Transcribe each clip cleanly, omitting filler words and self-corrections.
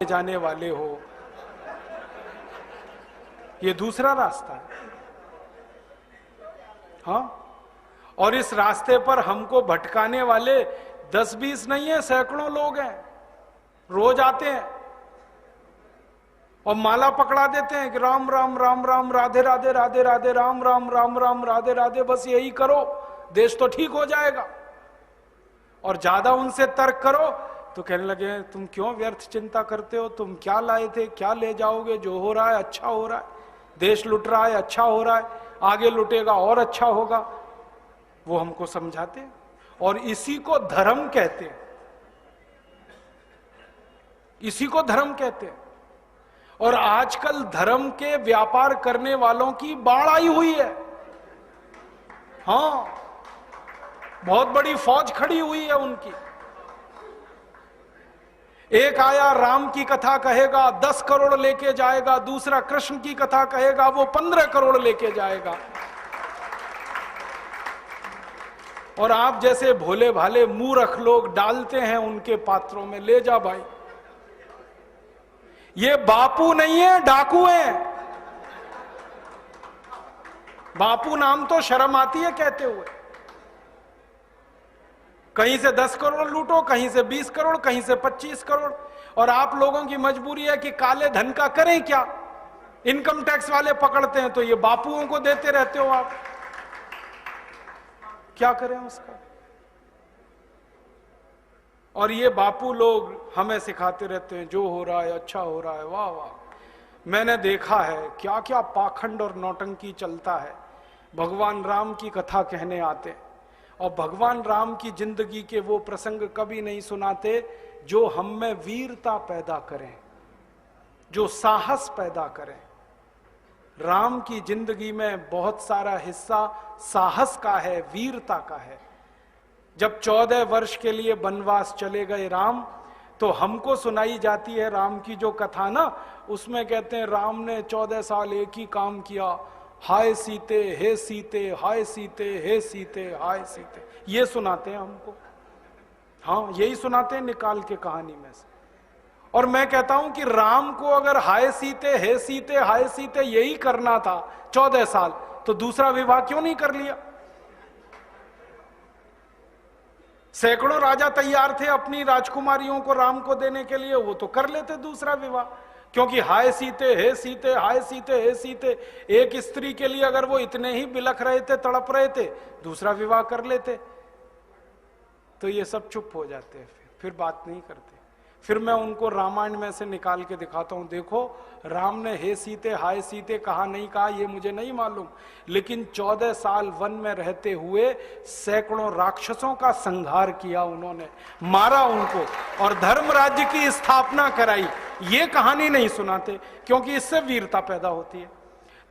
जाने वाले हो, ये दूसरा रास्ता है। हाँ, और इस रास्ते पर हमको भटकाने वाले 10-20 नहीं है, सैकड़ों लोग हैं, रोज आते हैं और माला पकड़ा देते हैं कि राम राम राम राम, राधे राधे राधे राधे, राम राम राम राम, राधे राधे, बस यही करो देश तो ठीक हो जाएगा। और ज्यादा उनसे तर्क करो तो कहने लगे तुम क्यों व्यर्थ चिंता करते हो, तुम क्या लाए थे, क्या ले जाओगे, जो हो रहा है अच्छा हो रहा है, देश लुट रहा है अच्छा हो रहा है, आगे लुटेगा और अच्छा होगा। वो हमको समझाते हैं और इसी को धर्म कहते हैं, इसी को धर्म कहते हैं। और आजकल धर्म के व्यापार करने वालों की बाढ़ आई हुई है। हाँ, बहुत बड़ी फौज खड़ी हुई है उनकी। एक आया राम की कथा कहेगा 10 करोड़ लेके जाएगा, दूसरा कृष्ण की कथा कहेगा वो 15 करोड़ लेके जाएगा। और आप जैसे भोले भाले मूर्ख लोग डालते हैं उनके पात्रों में, ले जा भाई। ये बापू नहीं है, डाकू हैं। बापू नाम तो शर्म आती है कहते हुए। कहीं से 10 करोड़ लूटो, कहीं से 20 करोड़, कहीं से 25 करोड़। और आप लोगों की मजबूरी है कि काले धन का करें क्या, इनकम टैक्स वाले पकड़ते हैं तो ये बापुओं को देते रहते हो आप, क्या करें उसका। और ये बापू लोग हमें सिखाते रहते हैं जो हो रहा है अच्छा हो रहा है, वाह वाह। मैंने देखा है क्या क्या पाखंड और नौटंकी चलता है। भगवान राम की कथा कहने आते और भगवान राम की जिंदगी के वो प्रसंग कभी नहीं सुनाते जो हम में वीरता पैदा करें, जो साहस पैदा करें। राम की जिंदगी में बहुत सारा हिस्सा साहस का है, वीरता का है। जब 14 वर्ष के लिए वनवास चले गए राम, तो हमको सुनाई जाती है राम की जो कथा ना, उसमें कहते हैं राम ने 14 साल एक ही काम किया, हाय सीते हे सीते, हाय सीते हे सीते, हाय सीते, ये सुनाते हैं हमको। हाँ, यही सुनाते हैं निकाल के कहानी में से। और मैं कहता हूं कि राम को अगर हाय सीते हे सीते हाय सीते यही करना था 14 साल, तो दूसरा विवाह क्यों नहीं कर लिया। सैकड़ों राजा तैयार थे अपनी राजकुमारियों को राम को देने के लिए, वो तो कर लेते दूसरा विवाह। क्योंकि हाय सीते हे सीते, हाय सीते हे सीते, एक स्त्री के लिए अगर वो इतने ही बिलख रहे थे, तड़प रहे थे, दूसरा विवाह कर लेते। तो ये सब चुप हो जाते हैं, फिर बात नहीं करते। फिर मैं उनको रामायण में से निकाल के दिखाता हूं, देखो राम ने हे सीते हाय सीते कहा नहीं कहा ये मुझे नहीं मालूम, लेकिन 14 साल वन में रहते हुए सैकड़ों राक्षसों का संहार किया उन्होंने, मारा उनको और धर्म राज्य की स्थापना कराई। ये कहानी नहीं सुनाते क्योंकि इससे वीरता पैदा होती है।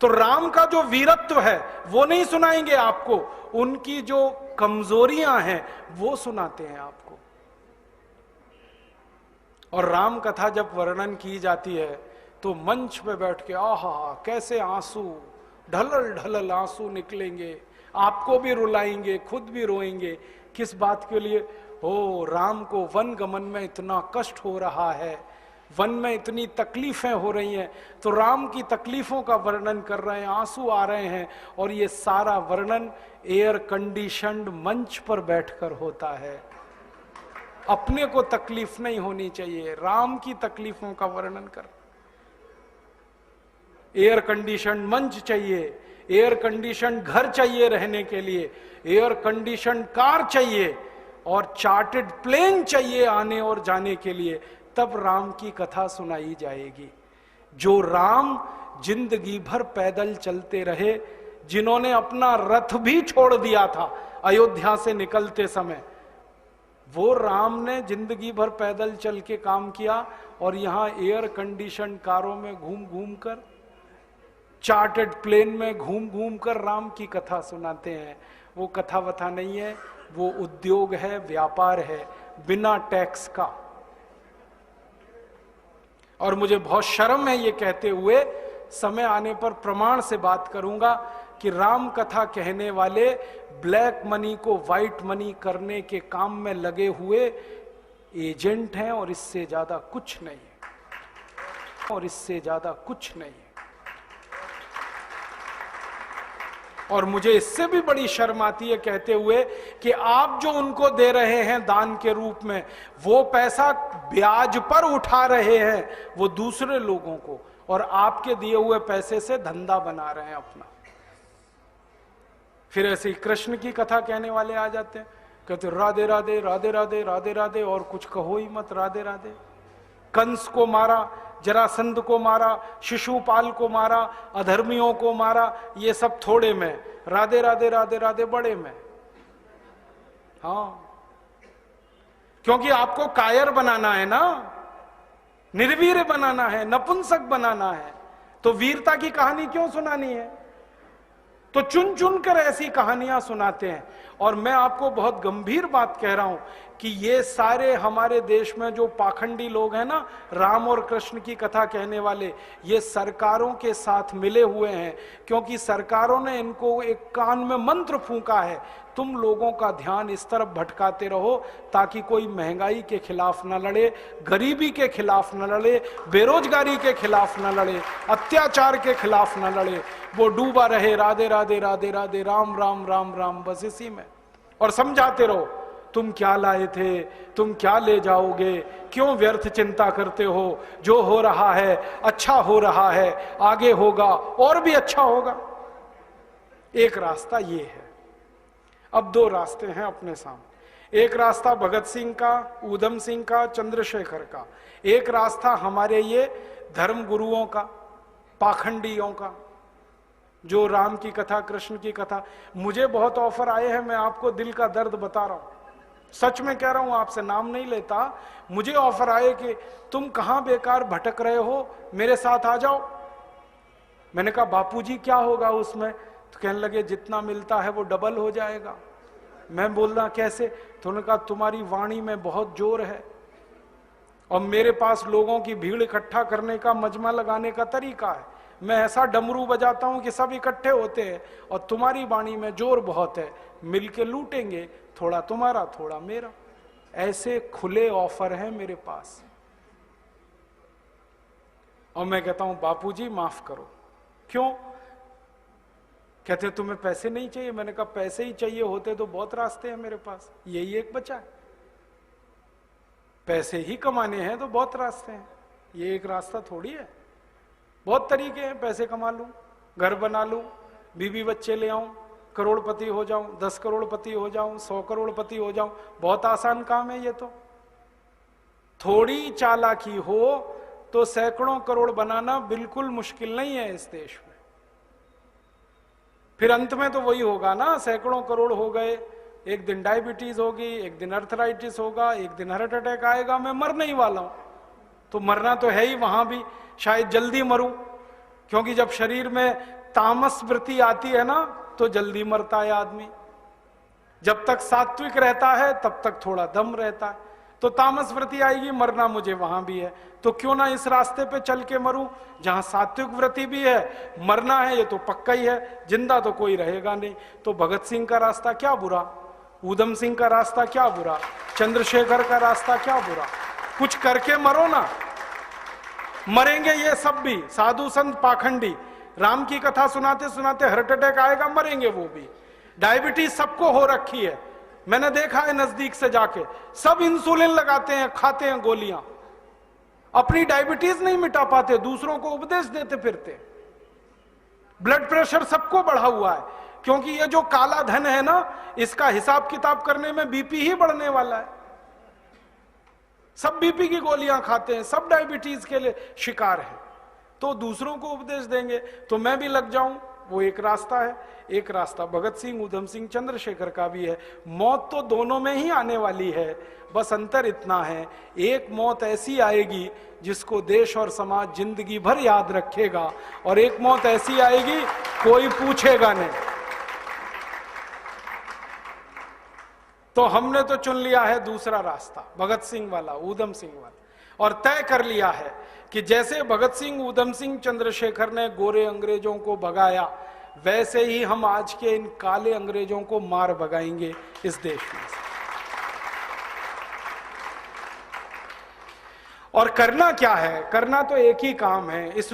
तो राम का जो वीरत्व है वो नहीं सुनाएंगे आपको, उनकी जो कमजोरियां हैं वो सुनाते हैं आपको। और राम कथा जब वर्णन की जाती है तो मंच पे बैठ के आहा कैसे आंसू, ढलल ढलल आंसू निकलेंगे, आपको भी रुलाएंगे, खुद भी रोएंगे। किस बात के लिए? हो, राम को वन गमन में इतना कष्ट हो रहा है, वन में इतनी तकलीफें हो रही हैं, तो राम की तकलीफों का वर्णन कर रहे हैं, आंसू आ रहे हैं। और ये सारा वर्णन एयर कंडीशन्ड मंच पर बैठकर होता है। अपने को तकलीफ नहीं होनी चाहिए, राम की तकलीफों का वर्णन कर। एयर कंडीशन मंच चाहिए, एयर कंडीशन घर चाहिए रहने के लिए, एयर कंडीशन कार चाहिए और चार्टर्ड प्लेन चाहिए आने और जाने के लिए, तब राम की कथा सुनाई जाएगी। जो राम जिंदगी भर पैदल चलते रहे, जिन्होंने अपना रथ भी छोड़ दिया था अयोध्या से निकलते समय, वो राम ने जिंदगी भर पैदल चल के काम किया और यहां एयर कंडीशन कारों में घूम घूम कर, चार्टर्ड प्लेन में घूम घूम कर राम की कथा सुनाते हैं। वो कथा वथा नहीं है, वो उद्योग है, व्यापार है, बिना टैक्स का। और मुझे बहुत शर्म है ये कहते हुए, समय आने पर प्रमाण से बात करूंगा कि राम कथा कहने वाले ब्लैक मनी को व्हाइट मनी करने के काम में लगे हुए एजेंट हैं और इससे ज्यादा कुछ नहीं है। और इससे ज्यादा कुछ नहीं है। और मुझे इससे भी बड़ी शर्म आती है कहते हुए कि आप जो उनको दे रहे हैं दान के रूप में, वो पैसा ब्याज पर उठा रहे हैं वो दूसरे लोगों को, और आपके दिए हुए पैसे से धंधा बना रहे हैं अपना। फिर ऐसे ही कृष्ण की कथा कहने वाले आ जाते हैं, कहते राधे राधे राधे राधे राधे राधे, और कुछ कहो ही मत, राधे राधे। कंस को मारा, जरासंध को मारा, शिशुपाल को मारा, अधर्मियों को मारा, ये सब थोड़े में, राधे राधे राधे राधे बड़े में। हाँ, क्योंकि आपको कायर बनाना है ना, निर्वीर बनाना है, नपुंसक बनाना है, तो वीरता की कहानी क्यों सुनानी है? तो चुन चुन कर ऐसी कहानियां सुनाते हैं। और मैं आपको बहुत गंभीर बात कह रहा हूं कि ये सारे हमारे देश में जो पाखंडी लोग हैं ना, राम और कृष्ण की कथा कहने वाले, ये सरकारों के साथ मिले हुए हैं, क्योंकि सरकारों ने इनको एक कान में मंत्र फूंका है, तुम लोगों का ध्यान इस तरफ भटकाते रहो ताकि कोई महंगाई के खिलाफ न लड़े, गरीबी के खिलाफ न लड़े, बेरोजगारी के खिलाफ न लड़े, अत्याचार के खिलाफ न लड़े, वो डूबा रहे राधे राधे राधे राधे राम राम राम राम, बस इसी में। और समझाते रहो, तुम क्या लाए थे, तुम क्या ले जाओगे, क्यों व्यर्थ चिंता करते हो, जो हो रहा है अच्छा हो रहा है, आगे होगा और भी अच्छा होगा। एक रास्ता ये है। अब दो रास्ते हैं अपने सामने, एक रास्ता भगत सिंह का, ऊधम सिंह का, चंद्रशेखर का, एक रास्ता हमारे ये धर्म गुरुओं का, पाखंडियों का, जो राम की कथा, कृष्ण की कथा। मुझे बहुत ऑफर आए हैं, मैं आपको दिल का दर्द बता रहा हूं, सच में कह रहा हूं, आपसे नाम नहीं लेता। मुझे ऑफर आए कि तुम कहां बेकार भटक रहे हो, मेरे साथ आ जाओ। मैंने कहा बापूजी क्या होगा उसमें? तो कहने लगे जितना मिलता है वो डबल हो जाएगा। मैं बोल रहा कैसे? तो उन्होंने कहा तुम्हारी वाणी में बहुत जोर है और मेरे पास लोगों की भीड़ इकट्ठा करने का, मजमा लगाने का तरीका है। मैं ऐसा डमरू बजाता हूं कि सब इकट्ठे होते हैं, और तुम्हारी वाणी में जोर बहुत है, मिलके लूटेंगे, थोड़ा तुम्हारा थोड़ा मेरा। ऐसे खुले ऑफर हैं मेरे पास। और मैं कहता हूं बापूजी माफ करो। क्यों? कहते तुम्हें पैसे नहीं चाहिए? मैंने कहा पैसे ही चाहिए होते तो बहुत रास्ते हैं मेरे पास, यही एक बचा है। पैसे ही कमाने हैं तो बहुत रास्ते हैं, ये एक रास्ता थोड़ी है। बहुत तरीके हैं, पैसे कमा लूं, घर बना लूं, बीवी बच्चे ले आऊं, करोड़पति हो जाऊं, 10 करोड़पति हो जाऊं, 100 करोड़पति हो जाऊं, बहुत आसान काम है ये तो। थोड़ी चालाकी हो तो सैकड़ों करोड़ बनाना बिल्कुल मुश्किल नहीं है इस देश में। फिर अंत में तो वही होगा ना, सैकड़ों करोड़ हो गए, एक दिन डायबिटीज होगी, एक दिन अर्थराइटिस होगा, एक दिन हार्ट अटैक आएगा, मैं मरने ही वाला हूं। तो मरना तो है ही, वहां भी शायद जल्दी मरूं, क्योंकि जब शरीर में तामस वृत्ति आती है ना तो जल्दी मरता है आदमी। जब तक सात्विक रहता है तब तक थोड़ा दम रहता है, तो तामस वृत्ति आएगी, मरना मुझे वहां भी है। तो क्यों ना इस रास्ते पे चल के मरूं जहां सात्विक वृत्ति भी है, मरना है ये तो पक्का ही है, जिंदा तो कोई रहेगा नहीं। तो भगत सिंह का रास्ता क्या बुरा, ऊधम सिंह का रास्ता क्या बुरा, चंद्रशेखर का रास्ता क्या बुरा? कुछ करके मरो ना। मरेंगे ये सब भी, साधु संत पाखंडी, राम की कथा सुनाते सुनाते हार्ट अटैक आएगा, मरेंगे वो भी। डायबिटीज सबको हो रखी है, मैंने देखा है नजदीक से जाके, सब इंसुलिन लगाते हैं, खाते हैं गोलियां, अपनी डायबिटीज नहीं मिटा पाते, दूसरों को उपदेश देते फिरते। ब्लड प्रेशर सबको बढ़ा हुआ है, क्योंकि ये जो काला धन है ना, इसका हिसाब किताब करने में बीपी ही बढ़ने वाला है। सब बीपी की गोलियां खाते हैं, सब डायबिटीज के लिए शिकार हैं, तो दूसरों को उपदेश देंगे तो मैं भी लग जाऊं, वो एक रास्ता है। एक रास्ता भगत सिंह, ऊधम सिंह, चंद्रशेखर का भी है। मौत तो दोनों में ही आने वाली है, बस अंतर इतना है, एक मौत ऐसी आएगी जिसको देश और समाज जिंदगी भर याद रखेगा, और एक मौत ऐसी आएगी कोई पूछेगा नहीं। तो हमने तो चुन लिया है दूसरा रास्ता, भगत सिंह वाला, ऊधम सिंह वाला, और तय कर लिया है कि जैसे भगत सिंह, ऊधम सिंह, चंद्रशेखर ने गोरे अंग्रेजों को भगाया, वैसे ही हम आज के इन काले अंग्रेजों को मार भगाएंगे इस देश में। और करना क्या है? करना तो एक ही काम है, इस